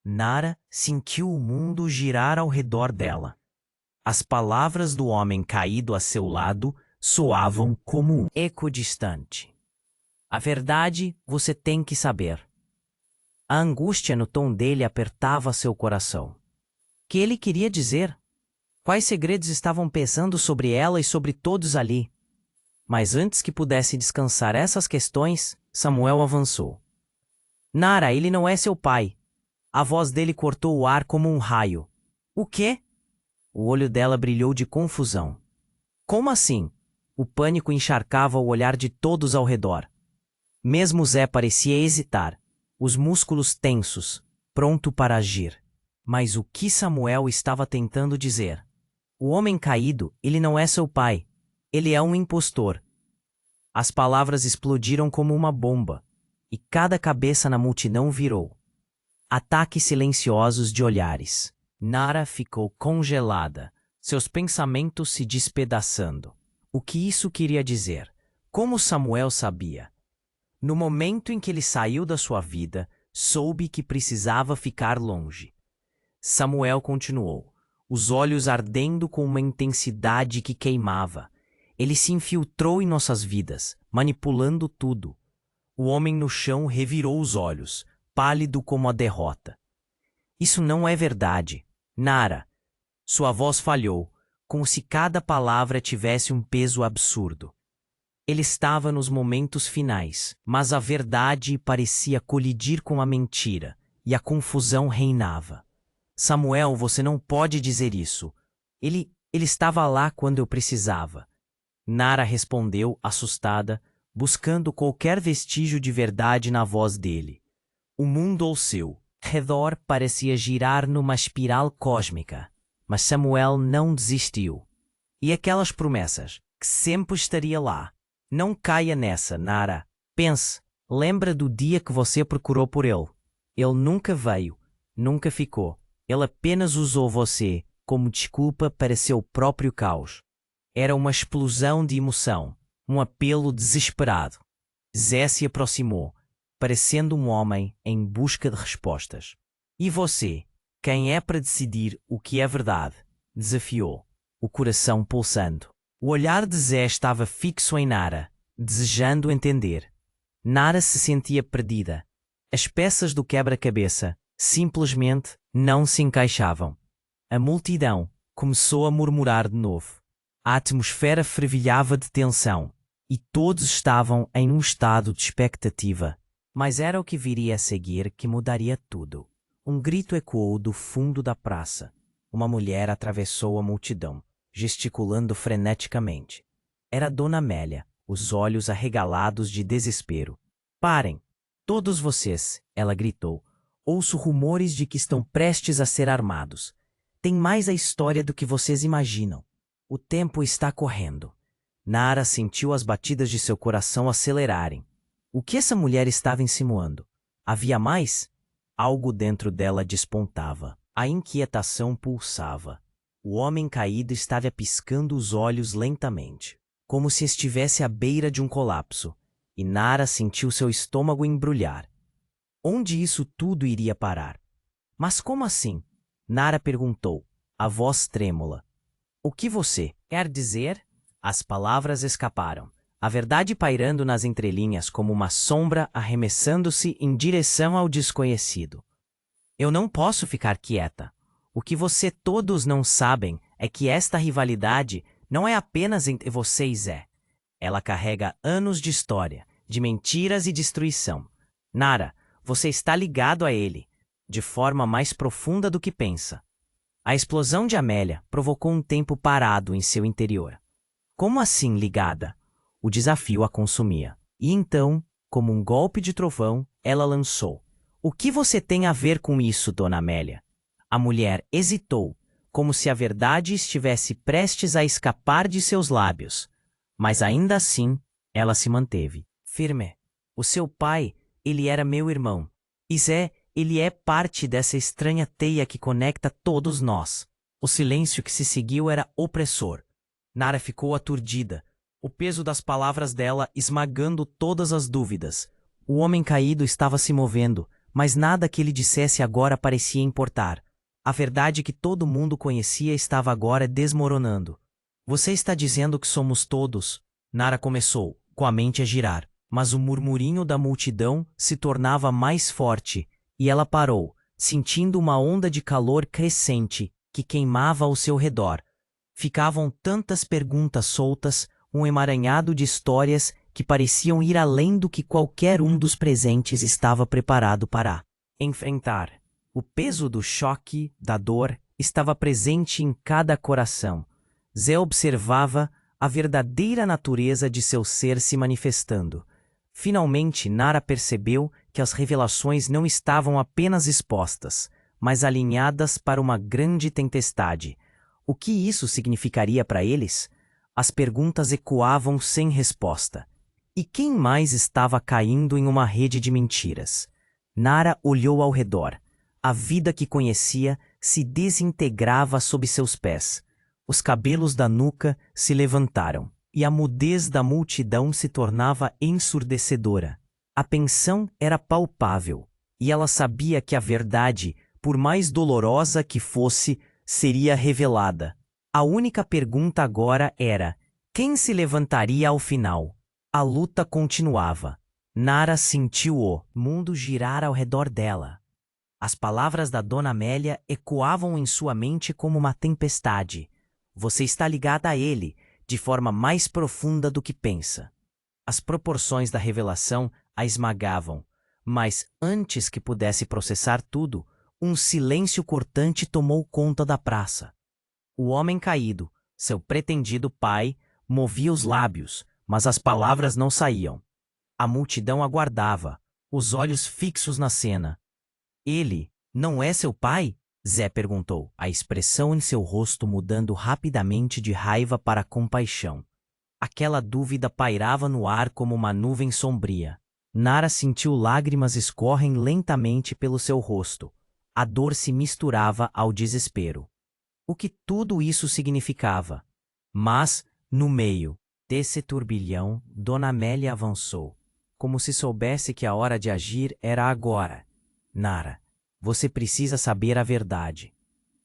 Nara sentiu o mundo girar ao redor dela. As palavras do homem caído a seu lado soavam como um eco distante. A verdade você tem que saber. A angústia no tom dele apertava seu coração. Que ele queria dizer? Quais segredos estavam pesando sobre ela e sobre todos ali? Mas antes que pudesse descansar essas questões, Samuel avançou. Nara, ele não é seu pai. A voz dele cortou o ar como um raio. O quê? O olho dela brilhou de confusão. Como assim? O pânico encharcava o olhar de todos ao redor. Mesmo Zé parecia hesitar, os músculos tensos, pronto para agir. Mas o que Samuel estava tentando dizer? O homem caído, ele não é seu pai. Ele é um impostor. As palavras explodiram como uma bomba, e cada cabeça na multidão virou. Ataques silenciosos de olhares. Nara ficou congelada, seus pensamentos se despedaçando. O que isso queria dizer? Como Samuel sabia? No momento em que ele saiu da sua vida, soube que precisava ficar longe. Samuel continuou, os olhos ardendo com uma intensidade que queimava. Ele se infiltrou em nossas vidas, manipulando tudo. O homem no chão revirou os olhos, pálido como a derrota. Isso não é verdade. Nara. Sua voz falhou, como se cada palavra tivesse um peso absurdo. Ele estava nos momentos finais, mas a verdade parecia colidir com a mentira, e a confusão reinava. Samuel, você não pode dizer isso. Ele estava lá quando eu precisava. Nara respondeu, assustada, buscando qualquer vestígio de verdade na voz dele. O mundo ao seu redor parecia girar numa espiral cósmica, mas Samuel não desistiu. E aquelas promessas, que sempre estaria lá. Não caia nessa, Nara. Pense, lembra do dia que você procurou por ele. Ele nunca veio, nunca ficou. Ele apenas usou você como desculpa para seu próprio caos. Era uma explosão de emoção, um apelo desesperado. Zé se aproximou, parecendo um homem em busca de respostas. E você, quem é para decidir o que é verdade? Desafiou. o coração pulsando. O olhar de Zé estava fixo em Nara, desejando entender. Nara se sentia perdida. As peças do quebra-cabeça simplesmente não se encaixavam. A multidão começou a murmurar de novo. A atmosfera fervilhava de tensão e todos estavam em um estado de expectativa. Mas era o que viria a seguir que mudaria tudo. Um grito ecoou do fundo da praça. Uma mulher atravessou a multidão, gesticulando freneticamente. Era Dona Amélia, os olhos arregalados de desespero. Parem! Todos vocês, ela gritou. Ouço rumores de que estão prestes a ser armados. Tem mais a história do que vocês imaginam. O tempo está correndo. Nara sentiu as batidas de seu coração acelerarem. O que essa mulher estava insinuando? Havia mais? Algo dentro dela despontava. A inquietação pulsava. O homem caído estava piscando os olhos lentamente, como se estivesse à beira de um colapso, e Nara sentiu seu estômago embrulhar. Onde isso tudo iria parar? Mas como assim? Nara perguntou, a voz trêmula. O que você quer dizer? As palavras escaparam, a verdade pairando nas entrelinhas como uma sombra arremessando-se em direção ao desconhecido. Eu não posso ficar quieta. O que você todos não sabem é que esta rivalidade não é apenas entre você e Zé. Ela carrega anos de história, de mentiras e destruição. Nara, você está ligado a ele, de forma mais profunda do que pensa. A explosão de Amélia provocou um tempo parado em seu interior. Como assim ligada? O desafio a consumia. E então, como um golpe de trovão, ela lançou. O que você tem a ver com isso, Dona Amélia? A mulher hesitou, como se a verdade estivesse prestes a escapar de seus lábios. Mas ainda assim, ela se manteve. Firme. O seu pai, ele era meu irmão. E Zé, ele é parte dessa estranha teia que conecta todos nós. O silêncio que se seguiu era opressor. Nara ficou aturdida, o peso das palavras dela esmagando todas as dúvidas. O homem caído estava se movendo, mas nada que ele dissesse agora parecia importar. A verdade que todo mundo conhecia estava agora desmoronando. Você está dizendo que somos todos? Nara começou, com a mente a girar, mas o murmurinho da multidão se tornava mais forte, e ela parou, sentindo uma onda de calor crescente que queimava ao seu redor. Ficavam tantas perguntas soltas, um emaranhado de histórias que pareciam ir além do que qualquer um dos presentes estava preparado para enfrentar. O peso do choque, da dor, estava presente em cada coração. Zé observava a verdadeira natureza de seu ser se manifestando. Finalmente, Nara percebeu que as revelações não estavam apenas expostas, mas alinhadas para uma grande tempestade. O que isso significaria para eles? As perguntas ecoavam sem resposta. E quem mais estava caindo em uma rede de mentiras? Nara olhou ao redor. A vida que conhecia se desintegrava sob seus pés. Os cabelos da nuca se levantaram, e a mudez da multidão se tornava ensurdecedora. A tensão era palpável, e ela sabia que a verdade, por mais dolorosa que fosse, seria revelada. A única pergunta agora era: quem se levantaria ao final? A luta continuava. Nara sentiu o mundo girar ao redor dela. As palavras da Dona Amélia ecoavam em sua mente como uma tempestade. Você está ligada a ele, de forma mais profunda do que pensa. As proporções da revelação a esmagavam, mas antes que pudesse processar tudo, um silêncio cortante tomou conta da praça. O homem caído, seu pretendido pai, movia os lábios, mas as palavras não saíam. A multidão aguardava, os olhos fixos na cena. Ele não é seu pai? Zé perguntou, a expressão em seu rosto mudando rapidamente de raiva para compaixão. Aquela dúvida pairava no ar como uma nuvem sombria. Nara sentiu lágrimas escorrem lentamente pelo seu rosto. A dor se misturava ao desespero. O que tudo isso significava? Mas, no meio desse turbilhão, Dona Amélia avançou, como se soubesse que a hora de agir era agora. Nara, você precisa saber a verdade.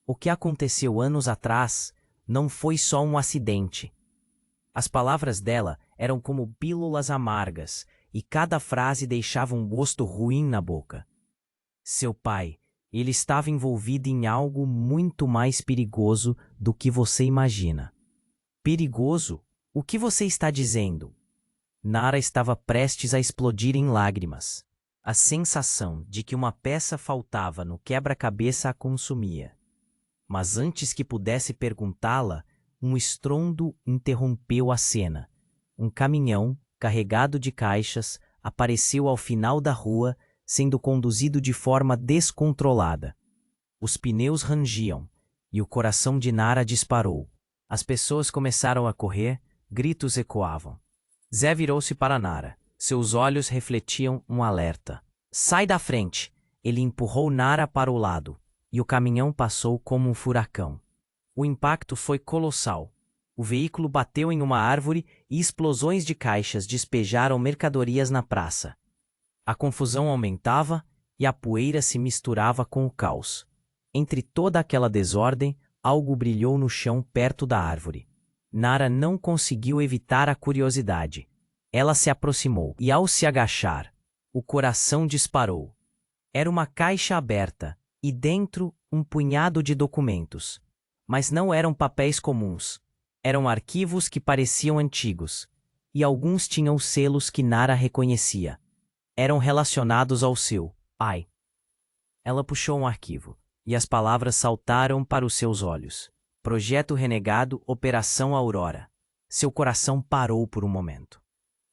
O que aconteceu anos atrás não foi só um acidente. As palavras dela eram como pílulas amargas, e cada frase deixava um gosto ruim na boca. Seu pai, ele estava envolvido em algo muito mais perigoso do que você imagina. Perigoso? O que você está dizendo? Nara estava prestes a explodir em lágrimas. A sensação de que uma peça faltava no quebra-cabeça a consumia. Mas antes que pudesse perguntá-la, um estrondo interrompeu a cena. Um caminhão, carregado de caixas, apareceu ao final da rua, sendo conduzido de forma descontrolada. Os pneus rangiam, e o coração de Nara disparou. As pessoas começaram a correr, gritos ecoavam. Zé virou-se para Nara. Seus olhos refletiam um alerta. Sai da frente! Ele empurrou Nara para o lado, e o caminhão passou como um furacão. O impacto foi colossal. O veículo bateu em uma árvore e explosões de caixas despejaram mercadorias na praça. A confusão aumentava e a poeira se misturava com o caos. Entre toda aquela desordem, algo brilhou no chão perto da árvore. Nara não conseguiu evitar a curiosidade. Ela se aproximou e, ao se agachar, o coração disparou. Era uma caixa aberta e dentro um punhado de documentos. Mas não eram papéis comuns. Eram arquivos que pareciam antigos. E alguns tinham selos que Nara reconhecia. Eram relacionados ao seu pai. Ela puxou um arquivo, e as palavras saltaram para os seus olhos. Projeto Renegado, Operação Aurora. Seu coração parou por um momento.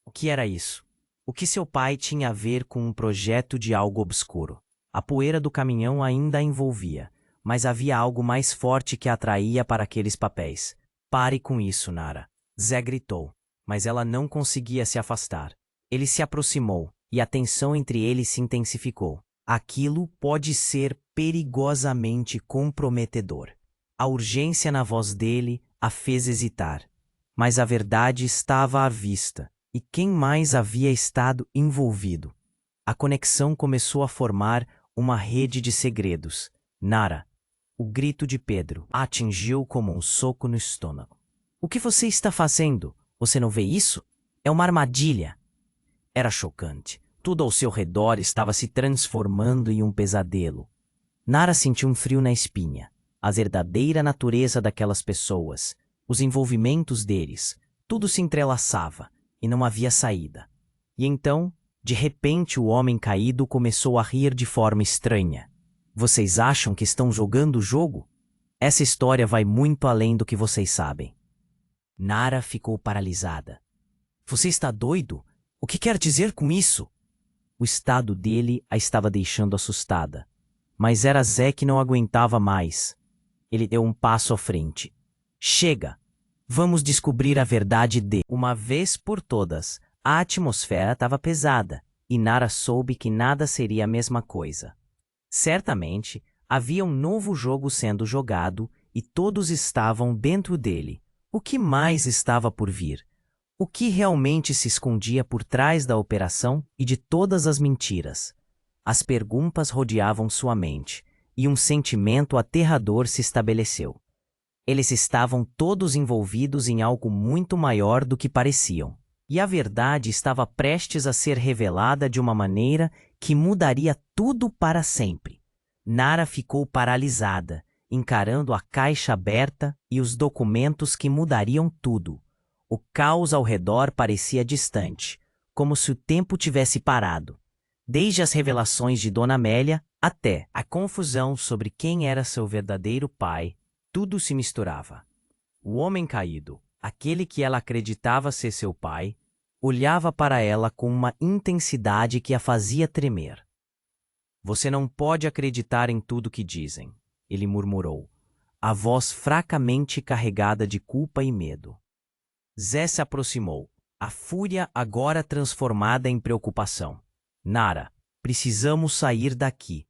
O que era isso? O que seu pai tinha a ver com um projeto de algo obscuro? A poeira do caminhão ainda a envolvia, mas havia algo mais forte que a atraía para aqueles papéis. Pare com isso, Nara. Zé gritou, mas ela não conseguia se afastar. Ele se aproximou, e a tensão entre eles se intensificou. Aquilo pode ser perigosamente comprometedor. A urgência na voz dele a fez hesitar. Mas a verdade estava à vista, e quem mais havia estado envolvido? A conexão começou a formar uma rede de segredos. Nara, o grito de Pedro a atingiu como um soco no estômago. O que você está fazendo? Você não vê isso? É uma armadilha. Era chocante. Tudo ao seu redor estava se transformando em um pesadelo. Nara sentiu um frio na espinha. A verdadeira natureza daquelas pessoas, os envolvimentos deles, tudo se entrelaçava e não havia saída. E então, de repente, o homem caído começou a rir de forma estranha. Vocês acham que estão jogando o jogo? Essa história vai muito além do que vocês sabem. Nara ficou paralisada. Você está doido? O que quer dizer com isso? O estado dele a estava deixando assustada. Mas era Zé que não aguentava mais. Ele deu um passo à frente. Chega! Vamos descobrir a verdade de uma vez por todas. A atmosfera estava pesada, e Nara soube que nada seria a mesma coisa. Certamente, havia um novo jogo sendo jogado e todos estavam dentro dele. O que mais estava por vir? O que realmente se escondia por trás da operação e de todas as mentiras? As perguntas rodeavam sua mente, e um sentimento aterrador se estabeleceu. Eles estavam todos envolvidos em algo muito maior do que pareciam, e a verdade estava prestes a ser revelada de uma maneira que mudaria tudo para sempre. Nara ficou paralisada, encarando a caixa aberta e os documentos que mudariam tudo. O caos ao redor parecia distante, como se o tempo tivesse parado. Desde as revelações de Dona Amélia até a confusão sobre quem era seu verdadeiro pai, tudo se misturava. O homem caído, aquele que ela acreditava ser seu pai, olhava para ela com uma intensidade que a fazia tremer. Você não pode acreditar em tudo que dizem, ele murmurou, a voz fracamente carregada de culpa e medo. Zé se aproximou, a fúria agora transformada em preocupação. Nara, precisamos sair daqui.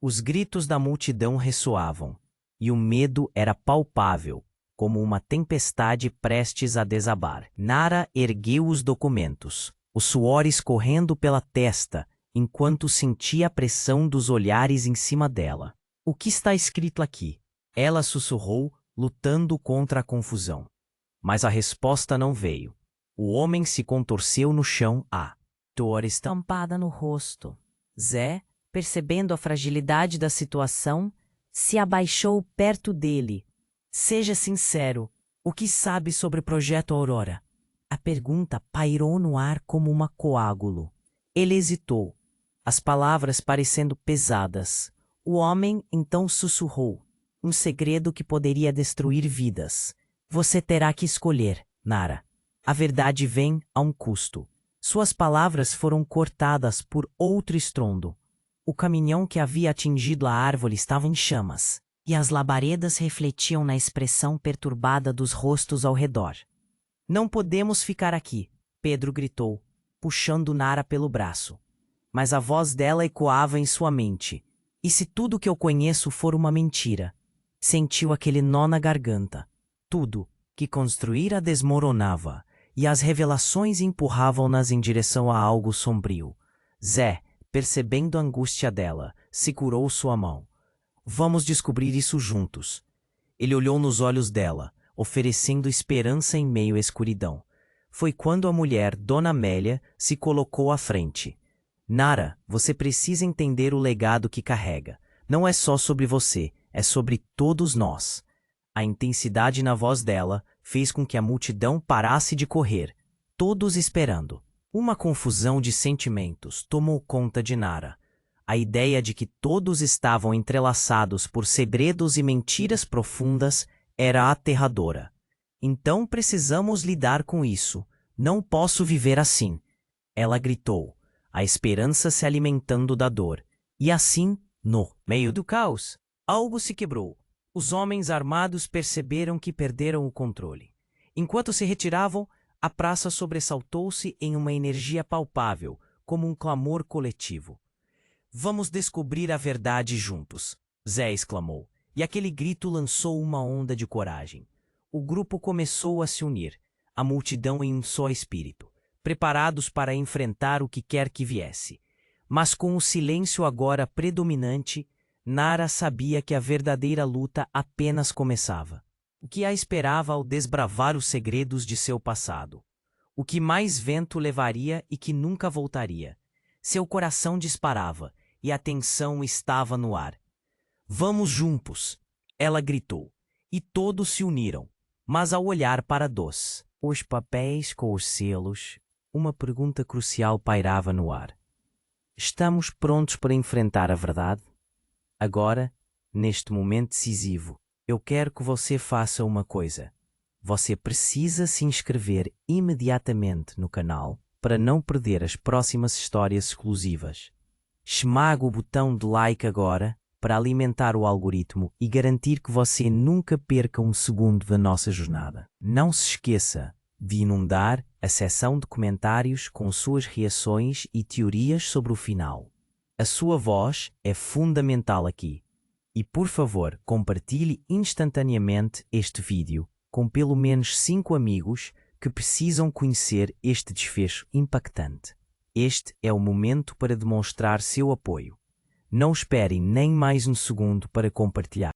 Os gritos da multidão ressoavam, e o medo era palpável, como uma tempestade prestes a desabar. Nara ergueu os documentos, o suor escorrendo pela testa, enquanto sentia a pressão dos olhares em cima dela. O que está escrito aqui? Ela sussurrou lutando contra a confusão. Mas a resposta não veio. O homem se contorceu no chão, a dor estampada no rosto. Zé, percebendo a fragilidade da situação, se abaixou perto dele. Seja sincero, o que sabe sobre o projeto Aurora? A pergunta pairou no ar como uma coágulo. Ele hesitou, as palavras parecendo pesadas. O homem então sussurrou, um segredo que poderia destruir vidas. Você terá que escolher, Nara. A verdade vem a um custo. Suas palavras foram cortadas por outro estrondo. O caminhão que havia atingido a árvore estava em chamas, e as labaredas refletiam na expressão perturbada dos rostos ao redor. Não podemos ficar aqui, Pedro gritou, puxando Nara pelo braço. Mas a voz dela ecoava em sua mente. E se tudo que eu conheço for uma mentira? Sentiu aquele nó na garganta. Tudo que construíra desmoronava, e as revelações empurravam-nas em direção a algo sombrio. Zé, percebendo a angústia dela, segurou sua mão. Vamos descobrir isso juntos. Ele olhou nos olhos dela, oferecendo esperança em meio à escuridão. Foi quando a mulher, Dona Amélia, se colocou à frente. Nara, você precisa entender o legado que carrega. Não é só sobre você, é sobre todos nós. A intensidade na voz dela fez com que a multidão parasse de correr, todos esperando. Uma confusão de sentimentos tomou conta de Nara. A ideia de que todos estavam entrelaçados por segredos e mentiras profundas era aterradora. Então precisamos lidar com isso. Não posso viver assim. Ela gritou, a esperança se alimentando da dor. E assim, no meio do caos, algo se quebrou. Os homens armados perceberam que perderam o controle. Enquanto se retiravam, a praça sobressaltou-se em uma energia palpável, como um clamor coletivo. Vamos descobrir a verdade juntos, Zé exclamou, e aquele grito lançou uma onda de coragem. O grupo começou a se unir, a multidão em um só espírito, preparados para enfrentar o que quer que viesse. Mas com o silêncio agora predominante, Nara sabia que a verdadeira luta apenas começava. O que a esperava ao desbravar os segredos de seu passado? O que mais vento levaria e que nunca voltaria? Seu coração disparava e a tensão estava no ar. Vamos juntos! Ela gritou, e todos se uniram. Mas ao olhar para os papéis com os selos, uma pergunta crucial pairava no ar. Estamos prontos para enfrentar a verdade? Agora, neste momento decisivo, eu quero que você faça uma coisa. Você precisa se inscrever imediatamente no canal para não perder as próximas histórias exclusivas. Esmague o botão de like agora para alimentar o algoritmo e garantir que você nunca perca um segundo da nossa jornada. Não se esqueça de inundar a seção de comentários com suas reações e teorias sobre o final. A sua voz é fundamental aqui. E por favor, compartilhe instantaneamente este vídeo com pelo menos 5 amigos que precisam conhecer este desfecho impactante. Este é o momento para demonstrar seu apoio. Não espere nem mais um segundo para compartilhar.